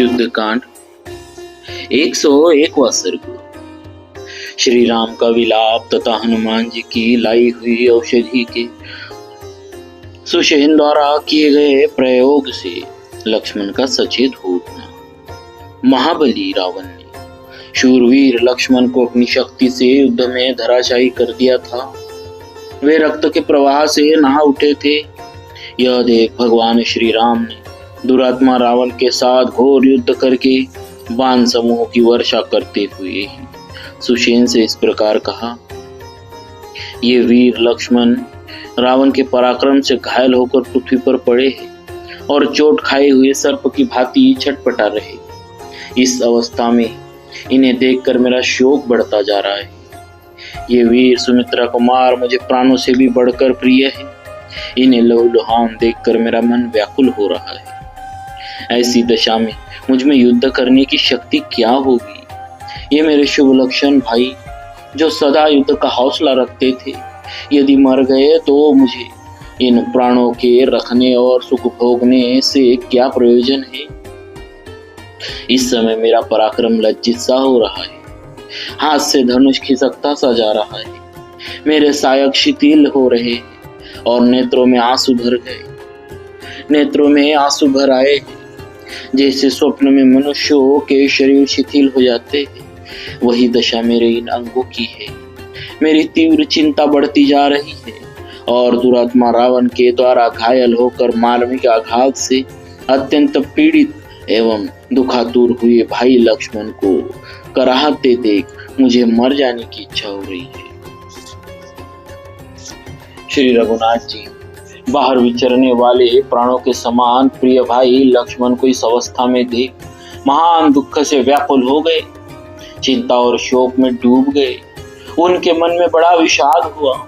युद्धकांड 101वां सर्ग। श्री राम का विलाप तथा हनुमान जी की लाई हुई औषधि के सुषेण द्वारा किए गए प्रयोग से लक्ष्मण का सचेत हो उठना। महाबली रावण ने शूरवीर लक्ष्मण को अपनी शक्ति से युद्ध में धराशायी कर दिया था। वे रक्त के प्रवाह से नहा उठे थे। यह देख भगवान श्री राम ने दुरात्मा रावण के साथ घोर युद्ध करके बाण समूह की वर्षा करते हुए सुषेण से इस प्रकार कहा। ये वीर लक्ष्मण रावण के पराक्रम से घायल होकर पृथ्वी पर पड़े हैं और चोट खाए हुए सर्प की भांति छटपटा रहे। इस अवस्था में इन्हें देखकर मेरा शोक बढ़ता जा रहा है। ये वीर सुमित्रा कुमार मुझे प्राणों से भी बढ़कर प्रिय है। इन्हें लहूलुहान देखकर मेरा मन व्याकुल हो रहा है। ऐसी दशा में मुझ में युद्ध करने की शक्ति क्या होगी? ये मेरे शुभ लक्षण भाई जो सदा युद्ध का हौसला रखते थे, यदि मर गए तो मुझे इन प्राणों के रखने और सुख भोगने से क्या प्रयोजन है? इस समय मेरा पराक्रम लज्जित सा हो रहा है। हाथ से धनुष खिसकता सा जा रहा है। मेरे सायक शिथिल हो रहे हैं और नेत्रों में आंसू भर गए। नेत्रों में आंसू भर आए जैसे स्वप्न में मनुष्यों के शरीर शिथिल हो जाते हैं, वही दशा मेरे इन अंगों की है। मेरी तीव्र चिंता बढ़ती जा रही है और दुरात्मा रावण के द्वारा घायल होकर मार्मिक आघात से अत्यंत पीड़ित एवं दुखातुर हुए भाई लक्ष्मण को कराहते देख मुझे मर जाने की इच्छा हो रही है। श्री रघुनाथ जी बाहर विचरने वाले प्राणों के समान प्रिय भाई लक्ष्मण को इस अवस्था में देख महान दुख से व्याकुल हो गए। चिंता और शोक में डूब गए। उनके मन में बड़ा विषाद हुआ।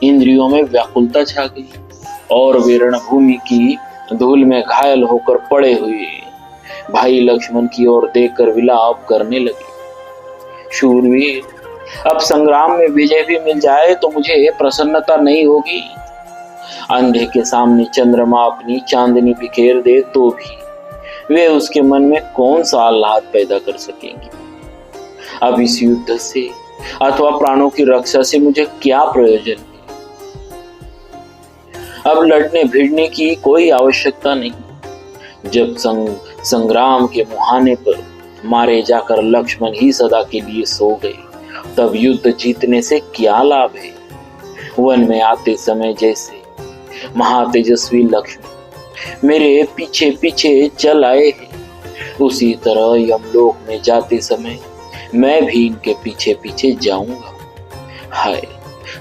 इंद्रियों में व्याकुलता छा गई और वे रणभूमि की धूल में घायल होकर पड़े हुए भाई लक्ष्मण की ओर देखकर विलाप करने लगे। शूरवीर, अब संग्राम में विजय भी मिल जाए तो मुझे प्रसन्नता नहीं होगी। अंधे के सामने चंद्रमा अपनी चांदनी बिखेर दे तो भी वे उसके मन में कौन सा आह्लाद पैदा कर सकेंगे? अब इस युद्ध से अथवा प्राणों की रक्षा से मुझे क्या प्रयोजन है? अब लड़ने भिड़ने की कोई आवश्यकता नहीं। जब संग्राम के मुहाने पर मारे जाकर लक्ष्मण ही सदा के लिए सो गए, तब युद्ध जीतने से क्या लाभ है? वन में आते समय जैसे महातेजस्वी लक्ष्मण मेरे पीछे पीछे चल आए हैं, उसी तरह यमलोक में जाते समय मैं भी इनके पीछे पीछे जाऊंगा। हाय,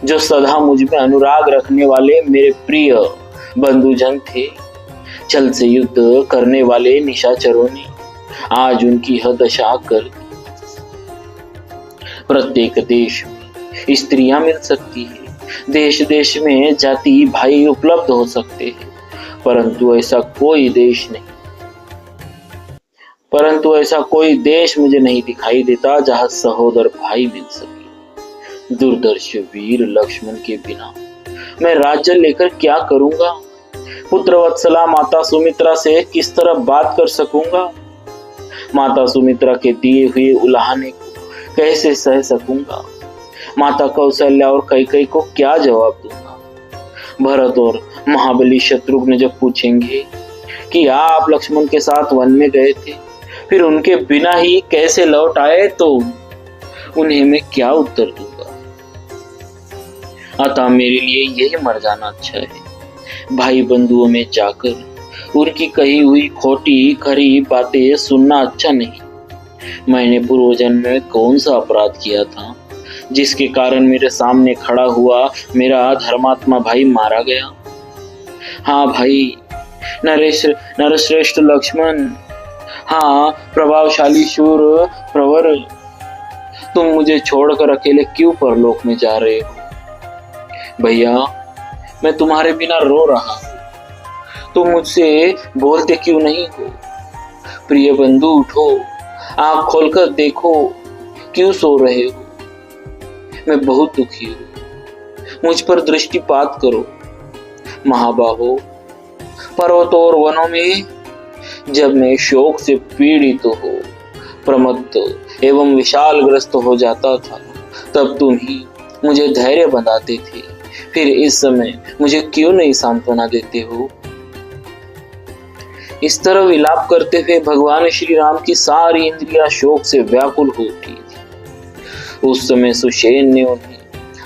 जो सदा मुझ में अनुराग रखने वाले मेरे प्रिय बंधुजन थे, छल से युद्ध करने वाले निशाचरों ने आज उनकी यह दशा कर दी। प्रत्येक देश में स्त्रियां मिल सकती है, देश देश में जाति भाई उपलब्ध हो सकते हैं, परंतु ऐसा कोई देश मुझे नहीं दिखाई देता जहां सहोदर भाई मिल सके। दुर्दर्श वीर लक्ष्मण के बिना मैं राज्य लेकर क्या करूंगा? पुत्र वत्सला माता सुमित्रा से किस तरह बात कर सकूंगा? माता सुमित्रा के दिए हुए उलाहने को कैसे सह सकूंगा? माता कौशल्या और कैकेयी को क्या जवाब दूंगा? भरत और महाबली शत्रुघ्न जब पूछेंगे कि आप लक्ष्मण के साथ वन में गए थे, फिर उनके बिना ही कैसे लौट आए, तो उन्हें मैं क्या उत्तर दूंगा? अतः मेरे लिए यही मर जाना अच्छा है। भाई बंधुओं में जाकर उनकी कही हुई खोटी खरी बातें सुनना अच्छा नहीं। मैंने पूर्व जन्म में कौन सा अपराध किया था जिसके कारण मेरे सामने खड़ा हुआ मेरा धर्मात्मा भाई मारा गया? हाँ भाई नरश्रेष्ठ लक्ष्मण, हाँ प्रभावशाली शूर प्रवर, तुम मुझे छोड़कर अकेले क्यों परलोक में जा रहे हो? भैया, मैं तुम्हारे बिना रो रहा हूँ, तुम मुझसे बोलते क्यों नहीं हो? प्रिय बंधु, उठो, आंख खोलकर देखो, क्यों सो रहे हो? मैं बहुत दुखी हूँ, मुझ पर दृष्टिपात करो। महाबाहो, पर्वतों और वनों में जब मैं शोक से पीड़ित हो, प्रमत्त एवं विशालग्रस्त हो जाता था, तब तुम ही मुझे धैर्य बंधाते थे। फिर इस समय मुझे क्यों नहीं सांत्वना देते हो? इस तरह विलाप करते हुए भगवान श्री राम की सारी इंद्रियां शोक से व्याकुल हो उठी थी। उस समय सुषेण ने उन्हें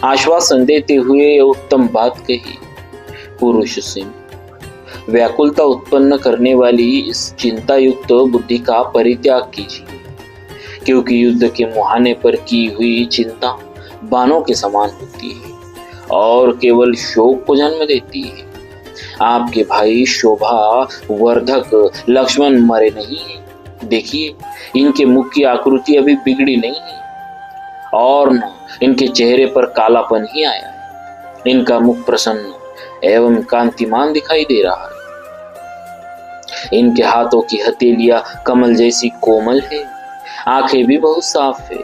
आश्वासन देते हुए यह उत्तम बात कही, पुरुष सिंह, व्याकुलता उत्पन्न करने वाली इस चिंता युक्त बुद्धि का परित्याग कीजिए, क्योंकि युद्ध के मुहाने पर की हुई चिंता बाणों के समान होती है और केवल शोक को जन्म देती है। आपके भाई शोभा वर्धक लक्ष्मण मरे नहीं है। देखिए, इनके मुख की आकृति अभी बिगड़ी नहीं है और न इनके चेहरे पर कालापन ही आया है। इनका मुख प्रसन्न एवं कांतिमान दिखाई दे रहा है। इनके हाथों की हथेलियां कमल जैसी कोमल है, आंखें भी बहुत साफ है।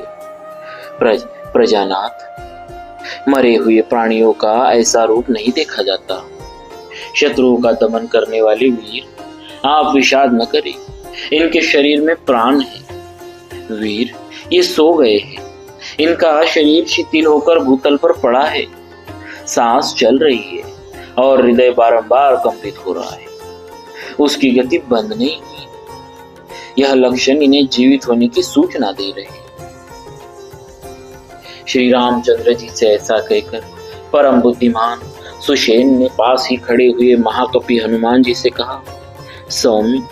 प्रजानाथ, मरे हुए प्राणियों का ऐसा रूप नहीं देखा जाता। शत्रुओं का दमन करने वाले वीर, आप विषाद न करें, इनके शरीर में प्राण है। वीर, ये सो गए हैं। इनका शरीर शिथिल होकर भूतल पर पड़ा है, सांस चल रही है और हृदय बारंबार कंपित हो रहा है। उसकी गति बंद नहीं हुई। यह लक्षण इन्हें जीवित होने की सूचना दे रहे हैं। श्री रामचंद्र जी से ऐसा कहकर परम बुद्धिमान सुषेण ने पास ही खड़े हुए महाकपि हनुमान जी से कहा, सौम्य,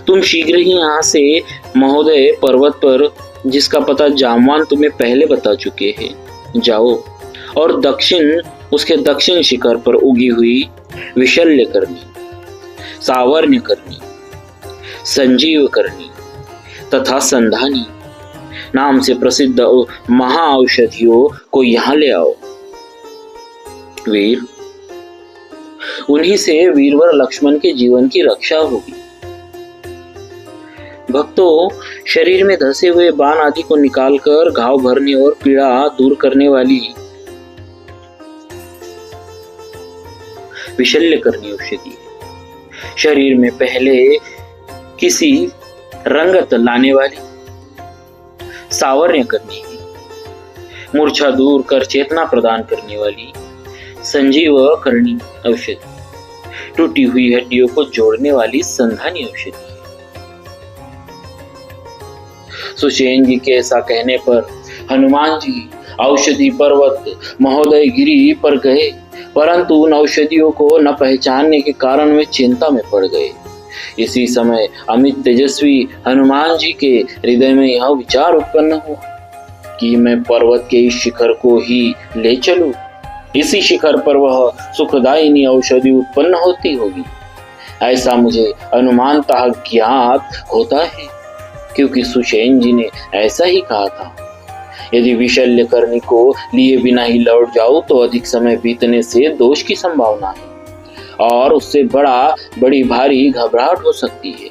तुम शीघ्र ही यहाँ से महोदय पर्वत पर, जिसका पता जामवान तुम्हें पहले बता चुके हैं, जाओ और उसके दक्षिण शिखर पर उगी हुई विशल्य करनी, सावर्ण्य करनी, संजीव करनी तथा संधानी नाम से प्रसिद्ध महाऔषधियों को यहाँ ले आओ। वीर, उन्हीं से वीरवर लक्ष्मण के जीवन की रक्षा होगी। भक्तों, शरीर में धसे हुए बाण आदि को निकालकर घाव भरने और पीड़ा दूर करने वाली विशल्य करनी औषधि है। शरीर में पहले किसी रंगत लाने वाली सावर्ण्य करनी है। मूर्छा दूर कर चेतना प्रदान करने वाली संजीव करनी औषधि, टूटी हुई हड्डियों को जोड़ने वाली संधानी औषधि है। सुषेण जी के ऐसा कहने पर हनुमान जी औषधि पर्वत महोदय गिरी पर गए, परंतु उन औषधियों को न पहचानने के कारण वे चिंता में पड़ गए। इसी समय अमित तेजस्वी हनुमान जी के हृदय में यह विचार उत्पन्न हुआ कि मैं पर्वत के इस शिखर को ही ले चलूं। इसी शिखर पर वह सुखदायिनी औषधि उत्पन्न होती होगी, ऐसा मुझे अनुमानतः ज्ञात होता है, क्योंकि सुषेण जी ने ऐसा ही कहा था। यदि विशल्य करनी को लिए बिना ही लौट जाओ तो अधिक समय बीतने से दोष की संभावना है और उससे बड़ी भारी घबराहट हो सकती है।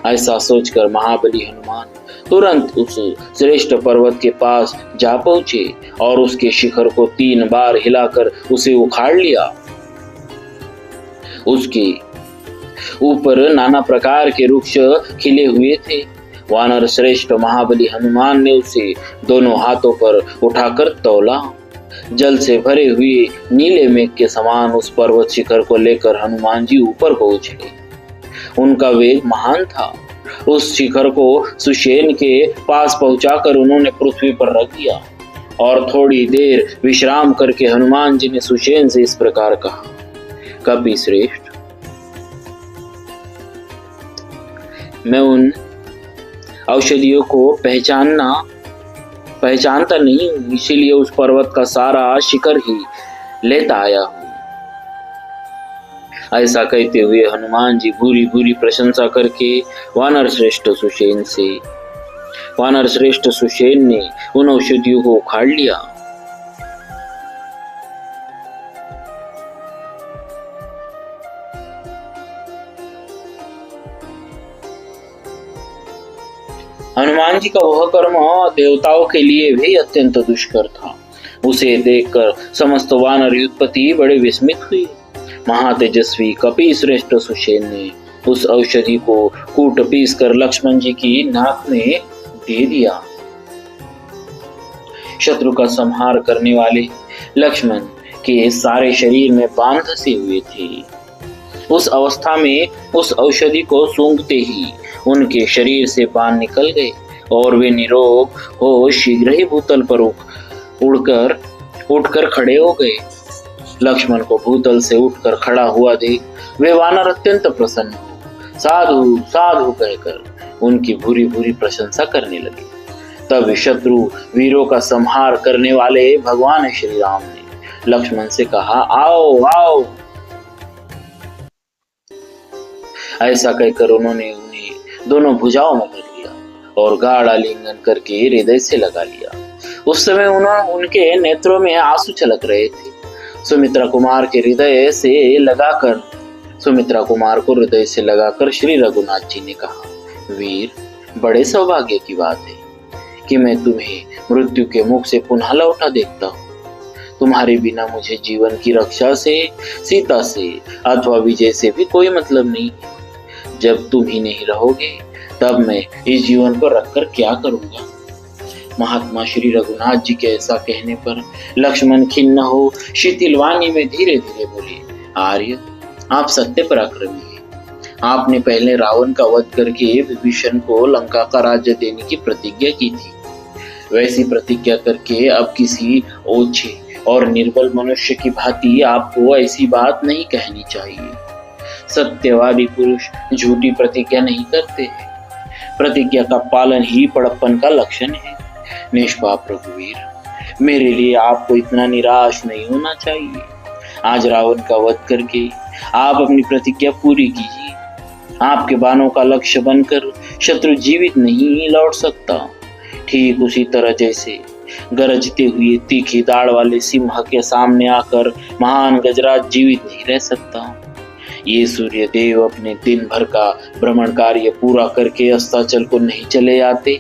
ऐसा सोचकर महाबली हनुमान तुरंत उस श्रेष्ठ पर्वत के पास जा पहुंचे और उसके शिखर को 3 बार हिलाकर उसे उखाड़ लिया। उसके ऊपर नाना प्रकार के वृक्ष खिले हुए थे। वानर श्रेष्ठ महाबली हनुमान ने उसे दोनों हाथों पर उठाकर तौला। जल से भरे हुए नीले मेघ के समान उस पर्वत शिखर को लेकर हनुमान जी ऊपर पहुंच गए। उनका वेग महान था। उस शिखर को सुषेण के पास पहुंचाकर उन्होंने पृथ्वी पर रख दिया और थोड़ी देर विश्राम करके हनुमान जी ने सुषेण से इस प्रकार कहा, कपि श्रेष्ठ, मैं उन औषधियों को पहचानता नहीं हूं, इसीलिए उस पर्वत का सारा शिखर ही लेता आया हूं। ऐसा कहते हुए हनुमान जी भूरी भूरी प्रशंसा करके वानर श्रेष्ठ सुषेण ने उन औषधियों को उखाड़ लिया। हनुमान जी का वह कर्म देवताओं के लिए भी अत्यंत दुष्कर था। उसे देखकर समस्त वानर युद्धपति बड़े विस्मित हुए। महातेजस्वी कपि श्रेष्ठ सुषेण ने उस औषधि को कूट पीस कर लक्ष्मण जी की नाक में दे दिया। शत्रु का संहार करने वाले लक्ष्मण के सारे शरीर में बाण धसे हुए थे। उस अवस्था में उस औषधि को सूंघते ही उनके शरीर से बाण निकल गए और वे निरोग हो शीघ्र ही भूतल पर उठकर खड़े हो गए। लक्ष्मण को भूतल से उठकर खड़ा हुआ देख वे वानर अत्यंत प्रसन्न हो साधु साधु कहकर उनकी भूरी भूरी प्रशंसा करने लगे। तब शत्रु वीरों का संहार करने वाले भगवान श्री राम ने लक्ष्मण से कहा, आओ आओ। ऐसा कहकर उन्होंने उन्हें दोनों भुजाओं में भर लिया और गाढ़ आलिंगन करके हृदय से लगा लिया। उस समय उनके नेत्रों में आंसू छलक रहे थे। सुमित्रा कुमार को हृदय से लगाकर श्री रघुनाथ जी ने कहा, वीर, बड़े सौभाग्य की बात है कि मैं तुम्हें मृत्यु के मुख से पुनः लौटा देखता हूँ। तुम्हारे बिना मुझे जीवन की रक्षा से, सीता से अथवा विजय से भी कोई मतलब नहीं है। जब तुम ही नहीं रहोगे तब मैं इस जीवन को रखकर क्या करूंगा। महात्मा श्री रघुनाथ जी के ऐसा कहने पर लक्ष्मण खिन्न हो शिथिल वाणी में धीरे धीरे बोले, आर्य, आप सत्य पराक्रमी हैं। आपने पहले रावण का वध करके विभीषण को लंका का राज्य देने की प्रतिज्ञा की थी। वैसी प्रतिज्ञा करके अब किसी ओछे और निर्बल मनुष्य की भांति आपको ऐसी बात नहीं कहनी चाहिए। सत्यवादी पुरुष झूठी प्रतिज्ञा नहीं करते हैं। प्रतिज्ञा का पालन ही बड़प्पन का लक्षण है। निष्पाप रघुवीर, मेरे लिए आपको इतना निराश नहीं होना चाहिए। आज रावण का वध करके आप अपनी प्रतिज्ञा पूरी कीजिए। आपके बाणों का लक्ष्य बनकर शत्रु जीवित नहीं लौट सकता। ठीक उसी तरह जैसे गरजते हुए तीखी दाढ़ वाले सिंह के सामने आकर महान गजराज जीवित नहीं रह सकता। ये सूर्य देव अपने दिन भर का भ्रमण कार्य पूरा करके अस्ताचल को नहीं चले आते,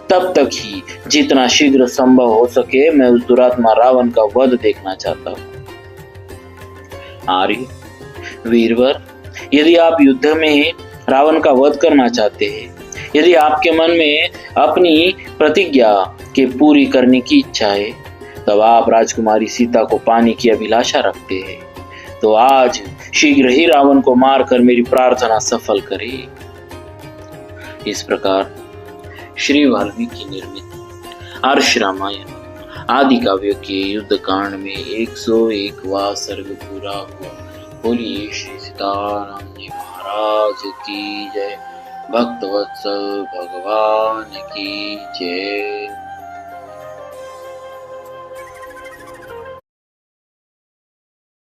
तब तक ही जितना शीघ्र संभव हो सके मैं उस दुरात्मा रावण का वध देखना चाहता हूँ। आर्य, वीरवर, यदि आप युद्ध में रावण का वध करना चाहते हैं, यदि आपके मन में अपनी प्रतिज्ञा के पूरी करने की इच्छा है, तब आप राजकुमारी सीता को पाने की अभिलाषा रखते हैं, तो आज शीघ्र ही रावण को मारकर मेरी प्रार्थना सफल करें। इस प्रकार श्री वाल्मीकि निर्मित आर्ष रामायण आदि काव्य के युद्ध कांड में 101वां सर्ग पूरा हुआ। बोलिए श्री सीताराम जी महाराज की जय। भक्तवत्सल भगवान की जय।